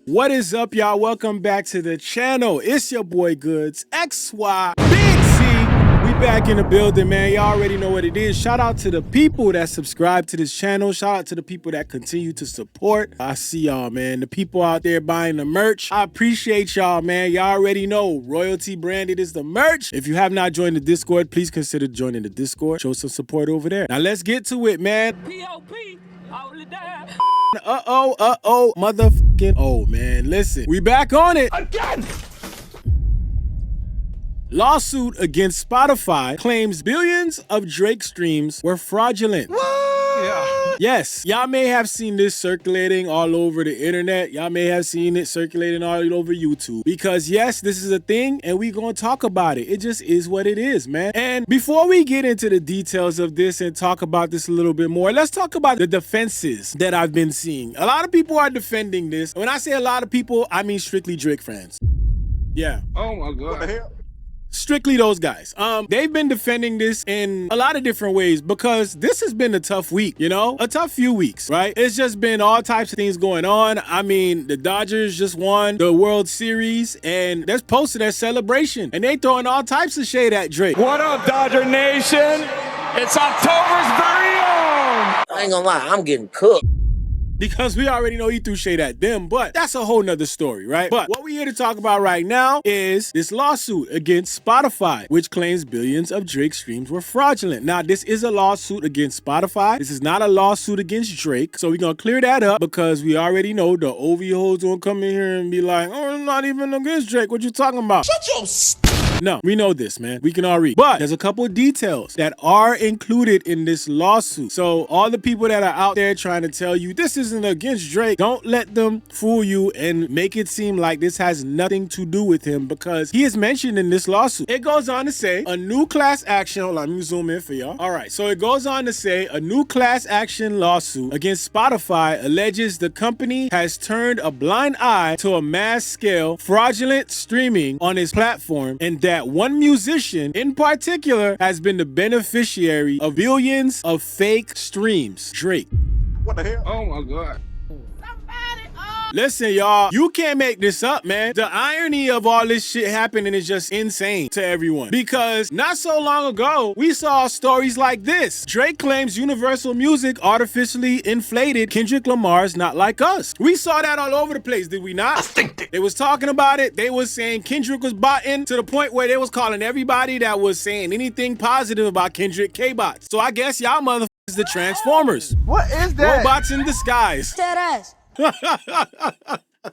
What is up, y'all? Welcome back to the channel. It's your boy Goods, XY, Big Z. We back in the building, man. Y'all already know what it is. Shout out to the people that subscribe to this channel. Shout out to the people that continue to support. I see y'all, man. The people out there buying the merch. I appreciate y'all, man. Y'all already know royalty branded is the merch. If you have not joined the Discord, please consider joining the Discord. Show some support over there. Now let's get to it, man. P.O.P. Hold it down. Motherfucking man. Listen, we back on it Again! Lawsuit against Spotify claims billions of Drake streams were fraudulent. Yeah. Yes, y'all may have seen this circulating all over the internet. Y'all may have seen it circulating all over YouTube. Because yes, this is a thing and we gonna talk about it. It just is what it is, man. And before we get into the details of this and talk about this a little bit more, let's talk about the defenses that I've been seeing. A lot of people are defending this. When I say a lot of people, I mean strictly Drake fans. Yeah. Oh my God. What the hell? Strictly those guys. They've been defending this in a lot of different ways because this has been a tough week, you know? A tough few weeks, right? It's just been all types of things going on. I mean, the Dodgers just won the World Series and they're posting their celebration and they throwing all types of shade at Drake. What up, Dodger Nation? It's October's very own. I ain't gonna lie, I'm getting cooked. Because we already know he threw shade at them, but that's a whole nother story, right? But what we're here to talk about right now is this lawsuit against Spotify, which claims billions of Drake streams were fraudulent. Now, this is a lawsuit against Spotify. This is not a lawsuit against Drake. So we're gonna clear that up because we already know the OV hoes gonna come in here and be like, oh, it's not even against Drake. What you talking about? Shut your No, we know this, man. We can all read. But there's a couple of details that are included in this lawsuit. So all the people that are out there trying to tell you this isn't against Drake, don't let them fool you and make it seem like this has nothing to do with him because he is mentioned in this lawsuit. It goes on to say a new class action. Hold on, let me zoom in for y'all. All right, so it goes on to say a new class action lawsuit against Spotify alleges the company has turned a blind eye to a mass scale fraudulent streaming on its platform and that one musician in particular has been the beneficiary of billions of fake streams. Drake. What the hell? Oh my God. Listen, y'all, you can't make this up, man. The irony of all this shit happening is just insane to everyone. Because not so long ago, we saw stories like this. Drake claims Universal Music artificially inflated Kendrick Lamar's Not Like Us. We saw that all over the place, did we not? They was talking about it. They was saying Kendrick was botting to the point where they was calling everybody that was saying anything positive about Kendrick K-bots. So I guess y'all motherfuckers the Transformers. What is that? Robots in disguise. That ass.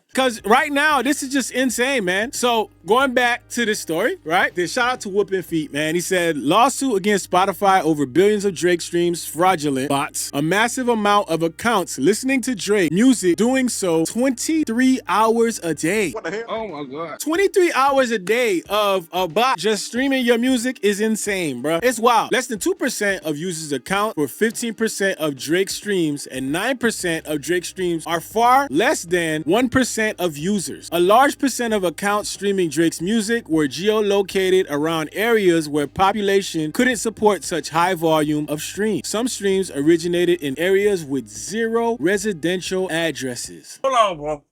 Because right now, this is just insane, man. So going back to this story, right? Then shout out to Whoopin' Feet, man. He said, lawsuit against Spotify over billions of Drake streams, fraudulent bots. A massive amount of accounts listening to Drake music, doing so 23 hours a day. What the hell? Oh my God. 23 hours a day of a bot just streaming your music is insane, bro. It's wild. Less than 2% of users account for 15% of Drake streams, and 9% of Drake streams are far less than 1% of users. A large percent of accounts streaming Drake's music were geolocated around areas where population couldn't support such high volume of streams. Some streams originated in areas with 0 residential addresses. Hold on, bro.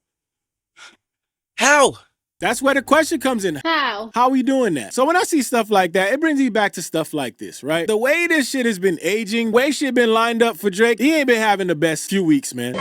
How? That's where the question comes in. How? How we doing that? So when I see stuff like that, it brings me back to stuff like this, right? The way this shit has been aging, way shit been lined up for Drake, he ain't been having the best few weeks, man.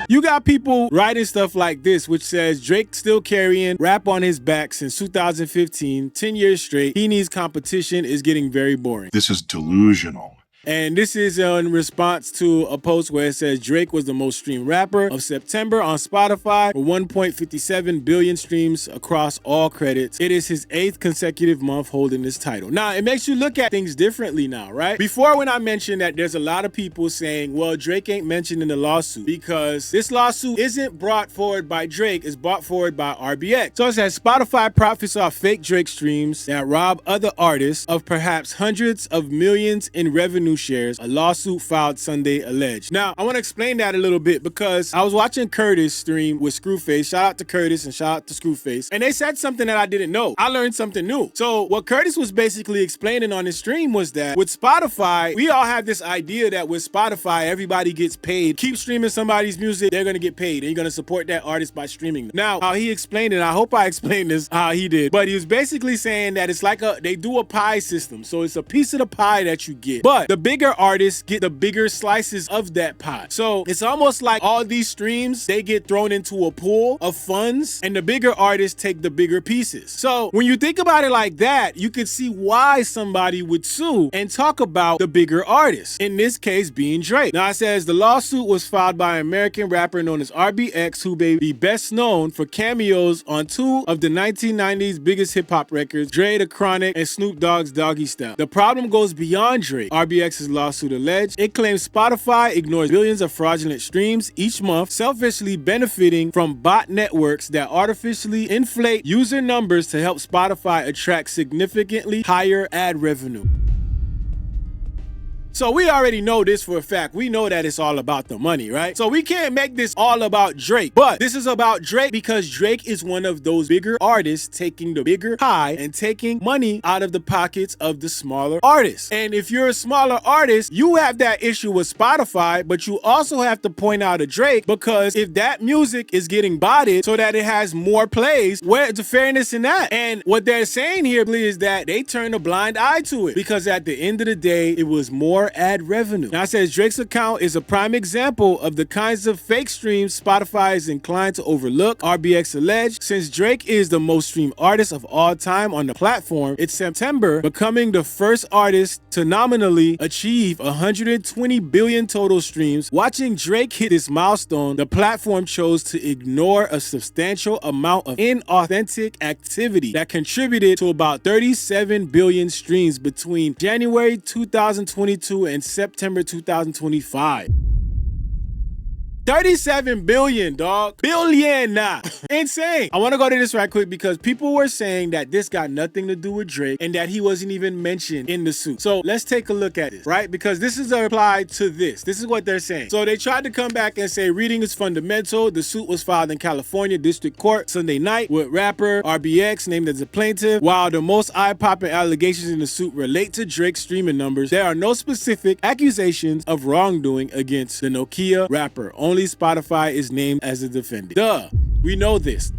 You got people writing stuff like this, which says Drake still carrying rap on his back since 2015, 10 years straight. He needs competition, is getting very boring. This is delusional. And this is in response to a post where it says Drake was the most streamed rapper of September on Spotify with 1.57 billion streams across all credits. It is his 8th consecutive month holding this title. Now, it makes you look at things differently now, right? Before, when I mentioned that there's a lot of people saying, well, Drake ain't mentioned in the lawsuit because this lawsuit isn't brought forward by Drake, it's brought forward by RBX. So it says Spotify profits off fake Drake streams that rob other artists of perhaps hundreds of millions in revenue revenue shares, a lawsuit filed Sunday alleged. Now, I want to explain that a little bit because I was watching Curtis stream with Screwface. Shout out to Curtis and shout out to Screwface. And they said something that I didn't know. I learned something new. So what Curtis was basically explaining on his stream was that with Spotify, we all have this idea that with Spotify, everybody gets paid. Keep streaming somebody's music, they're going to get paid. And you're going to support that artist by streaming them. Now, how he explained it, I hope I explained this how he did, but he was basically saying that it's like they do a pie system. So it's a piece of the pie that you get, but the bigger artists get the bigger slices of that pie. So it's almost like all these streams, they get thrown into a pool of funds and the bigger artists take the bigger pieces. So when you think about it like that, you can see why somebody would sue and talk about the bigger artists, in this case being Drake. Now it says the lawsuit was filed by an American rapper known as RBX, who may be best known for cameos on two of the 1990s biggest hip-hop records, Dre the Chronic and Snoop Dogg's Doggy Style. The problem goes beyond Drake. RBX's lawsuit alleged it claims Spotify ignores billions of fraudulent streams each month, selfishly benefiting from bot networks that artificially inflate user numbers to help Spotify attract significantly higher ad revenue. So we already know this for a fact. We know that it's all about the money, right? So we can't make this all about Drake. But this is about Drake because Drake is one of those bigger artists taking the bigger pie and taking money out of the pockets of the smaller artists. And if you're a smaller artist, you have that issue with Spotify, but you also have to point out a Drake, because if that music is getting botted so that it has more plays, where's the fairness in that? And what they're saying here is that they turn a blind eye to it, because at the end of the day, it was more ad revenue. Now it says Drake's account is a prime example of the kinds of fake streams Spotify is inclined to overlook, RBX alleged. Since Drake is the most streamed artist of all time on the platform, it's September, becoming the first artist to nominally achieve 120 billion total streams. Watching Drake hit this milestone, the platform chose to ignore a substantial amount of inauthentic activity that contributed to about 37 billion streams between January 2022 and September 2025. 37 billion, dog. Billion, nah. Insane. I want to go to this right quick because people were saying that this got nothing to do with Drake and that he wasn't even mentioned in the suit. So let's take a look at this, right? Because this is a reply to this. This is what they're saying. So they tried to come back and say reading is fundamental. The suit was filed in California District Court Sunday night with rapper RBX named as a plaintiff. While the most eye-popping allegations in the suit relate to Drake's streaming numbers, there are no specific accusations of wrongdoing against the Nokia rapper. Only Spotify is named as a defendant. Duh, we know this.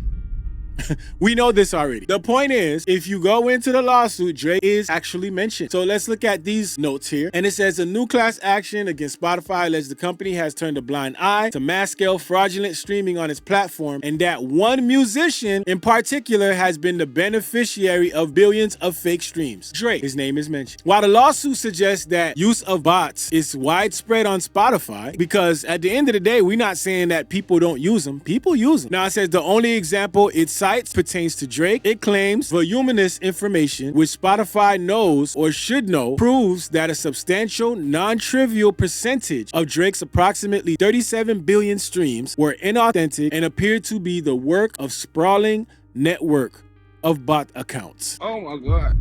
We know this already. The point is, if you go into the lawsuit, Drake is actually mentioned. So let's look at these notes here. And it says a new class action against Spotify alleges the company has turned a blind eye to mass-scale fraudulent streaming on its platform, and that one musician in particular has been the beneficiary of billions of fake streams. Drake, his name is mentioned. While the lawsuit suggests that use of bots is widespread on Spotify, because at the end of the day, we're not saying that people don't use them. People use them. Now it says the only example it cites pertains to Drake. It claims voluminous information, which Spotify knows or should know, proves that a substantial, non-trivial percentage of Drake's approximately 37 billion streams were inauthentic and appeared to be the work of sprawling network of bot accounts. Oh my God.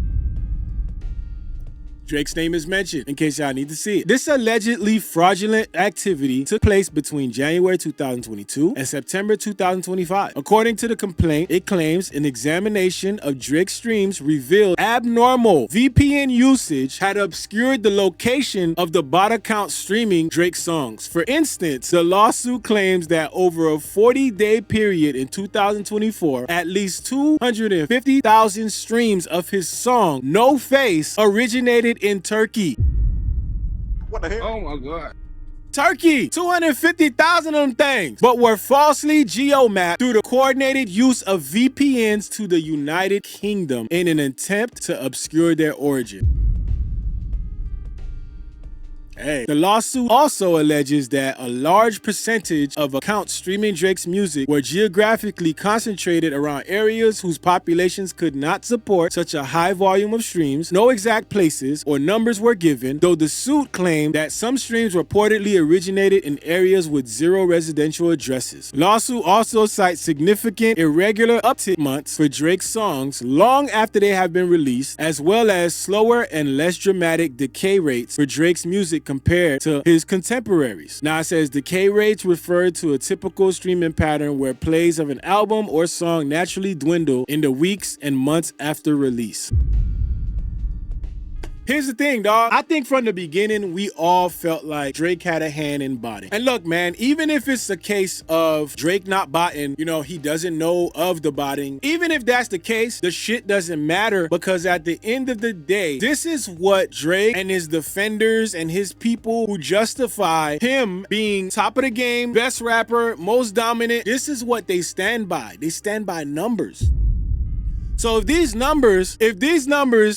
Drake's name is mentioned, in case y'all need to see it. This allegedly fraudulent activity took place between January 2022 and September 2025. According to the complaint, it claims an examination of Drake's streams revealed abnormal VPN usage had obscured the location of the bot account streaming Drake's songs. For instance, the lawsuit claims that over a 40-day period in 2024, at least 250,000 streams of his song No Face originated in Turkey. What the hell? Oh my God. Turkey, 250,000 of them things, but were falsely geomapped through the coordinated use of VPNs to the United Kingdom in an attempt to obscure their origin. Hey, the lawsuit also alleges that a large percentage of accounts streaming Drake's music were geographically concentrated around areas whose populations could not support such a high volume of streams. No exact places or numbers were given, though the suit claimed that some streams reportedly originated in areas with 0 residential addresses. Lawsuit also cites significant irregular uptick months for Drake's songs long after they have been released, as well as slower and less dramatic decay rates for Drake's music compared to his contemporaries. Now it says decay rates refer to a typical streaming pattern where plays of an album or song naturally dwindle in the weeks and months after release. Here's the thing, dog. I think from the beginning, we all felt like Drake had a hand in botting. And look, man, even if it's a case of Drake not botting, you know, he doesn't know of the botting. Even if that's the case, the shit doesn't matter, because at the end of the day, this is what Drake and his defenders and his people who justify him being top of the game, best rapper, most dominant, this is what they stand by. They stand by numbers. So if these numbers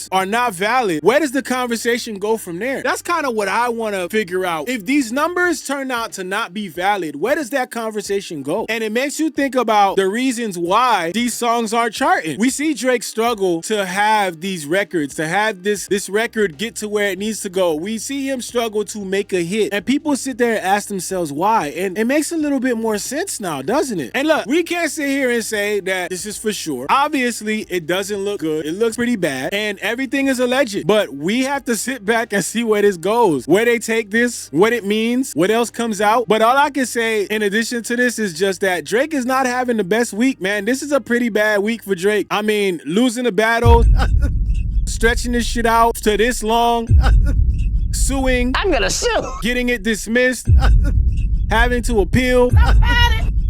are not valid, where does the conversation go from there? That's kind of what I want to figure out. If these numbers turn out to not be valid, where does that conversation go? And it makes you think about the reasons why these songs aren't charting. We see Drake struggle to have these records, to have this record get to where it needs to go. We see him struggle to make a hit, and people sit there and ask themselves why. And it makes a little bit more sense now, doesn't it? And look, we can't sit here and say that this is for sure. Obviously, it doesn't look good. It looks pretty bad, and everything is alleged. But we have to sit back and see where this goes, where they take this, what it means, what else comes out. But all I can say in addition to this is just that Drake is not having the best week, man. This is a pretty bad week for Drake. I mean, losing a battle, stretching this shit out to this long, suing. I'm gonna sue. Getting it dismissed, having to appeal.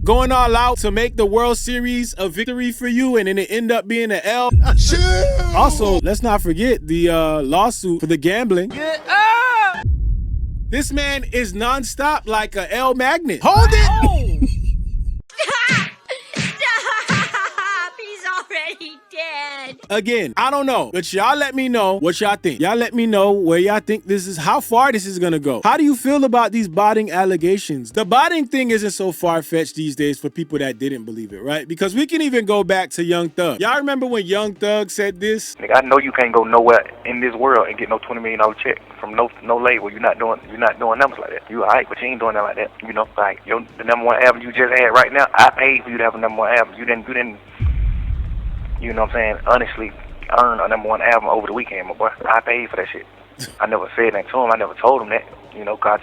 Going all out to make the World Series a victory for you, and then it end up being an L. Also, let's not forget the lawsuit for the gambling. This man is nonstop like a L magnet. Hold it! He's already dead. Again, I don't know, but y'all let me know what y'all think. Y'all let me know where y'all think this is, how far this is gonna go. How do you feel about these botting allegations? The botting thing isn't so far-fetched these days for people that didn't believe it, right? Because we can even go back to Young Thug. Y'all remember when Young Thug said this? Nigga, I know you can't go nowhere in this world and get no $20 million check from no label. You're not doing numbers like that. You alright, but you ain't doing that like that. You know, like the #1 album you just had right now, I paid for you to have a #1 album. You didn't. You know what I'm saying? Honestly, earn a #1 album over the weekend, my boy. I paid for that shit. I never said that to him. I never told him that. You know, cause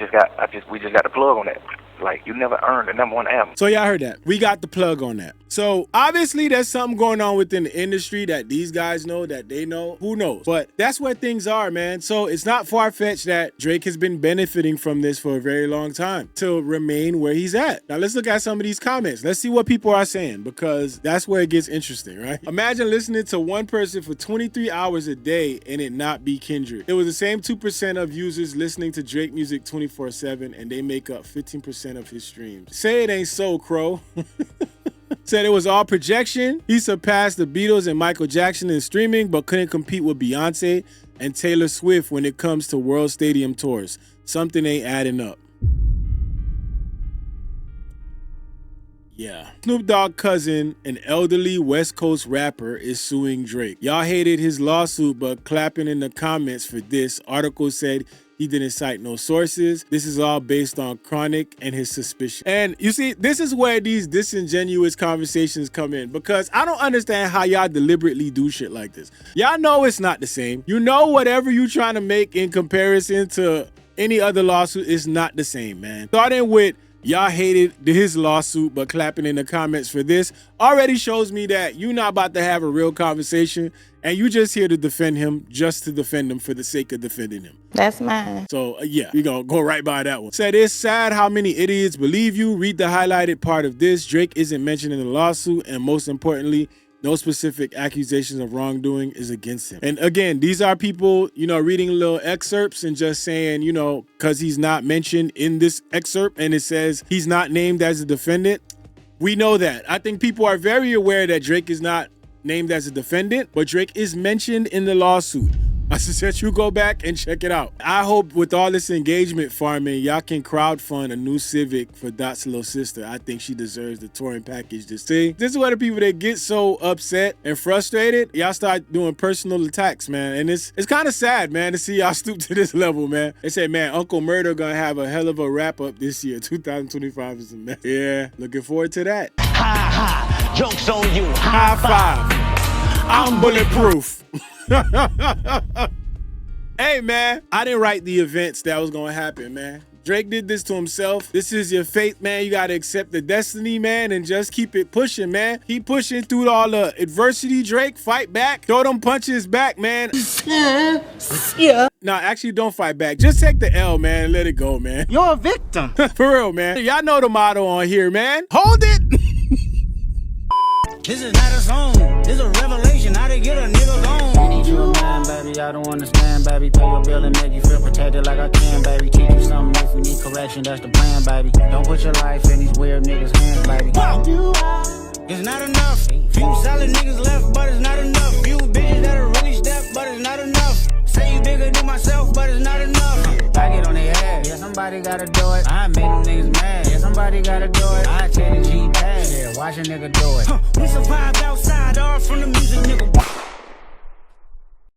we just got the plug on that. Like, you never earned a #1 album. So y'all heard that. We got the plug on that. So obviously there's something going on within the industry that these guys know, that they know. Who knows? But that's where things are, man. So it's not far-fetched that Drake has been benefiting from this for a very long time to remain where he's at. Now let's look at some of these comments. Let's see what people are saying, because that's where it gets interesting, right? Imagine listening to one person for 23 hours a day and it not be Kendrick. It was the same 2% of users listening to Drake music 24/7, and they make up 15% of his streams. Say it ain't so, Crow. Said it was all projection. He surpassed the Beatles and Michael Jackson in streaming, but couldn't compete with Beyonce and Taylor Swift when it comes to world stadium tours. Something ain't adding up. Yeah. Snoop Dogg cousin, an elderly West Coast rapper, is suing Drake. Y'all hated his lawsuit, but clapping in the comments for this. Article said he didn't cite no sources. This is all based on Chronic and his suspicion. And you see, this is where these disingenuous conversations come in, because I don't understand how y'all deliberately do shit like this. Y'all know it's not the same. You know, whatever you trying to make in comparison to any other lawsuit is not the same, man. Starting with y'all hated his lawsuit, but clapping in the comments for this already shows me that you're not about to have a real conversation, and you just here to defend him, just to defend him for the sake of defending him. That's mine. So yeah, we gonna go right by that one. Said it's sad how many idiots believe you. Read the highlighted part of this. Drake isn't mentioned in the lawsuit, and most importantly, no specific accusations of wrongdoing is against him. And again, these are people, you know, reading little excerpts and just saying, you know, because he's not mentioned in this excerpt and it says he's not named as a defendant. We know that. I think people are very aware that Drake is not named as a defendant, but Drake is mentioned in the lawsuit. I suggest you go back and check it out. I hope with all this engagement farming, y'all can crowdfund a new Civic for Dot's little sister. I think she deserves the touring package. This is where the people that get so upset and frustrated, y'all start doing personal attacks, man. And it's kind of sad, man, to see y'all stoop to this level, man. They say, man, Uncle Murder gonna have a hell of a wrap up this year. 2025 is a mess. Yeah, looking forward to that. Ha ha, joke's on you. High five. I'm bulletproof. Hey, man, I didn't write the events that was gonna happen, man. Drake did this to himself. This is your fate, man. You gotta accept the destiny, man, and just keep it pushing, man. Keep pushing through all the adversity, Drake. Fight back. Throw them punches back, man. Yeah. Nah, actually, don't fight back. Just take the L, man, and let it go, man. You're a victim. For real, man. Y'all know the motto on here, man. Hold it. This is not a song, this is a revelation, how to get a nigga gone. I need you a man, baby, I don't understand, baby. Pay your bill and make you feel protected like I can, baby. Teach you something if you need correction, that's the plan, baby. Don't put your life in these weird niggas' hands, baby. It's not enough. Few solid niggas left, but it's not enough. Few bitches that'll really step, but it's not enough. Say you bigger than myself, but it's not enough. I get on their ass, yeah, somebody gotta do it. I made them niggas mad, yeah, somebody gotta do it. I take the G pad, yeah, watch a nigga do it. We survived outside, all from the music, nigga.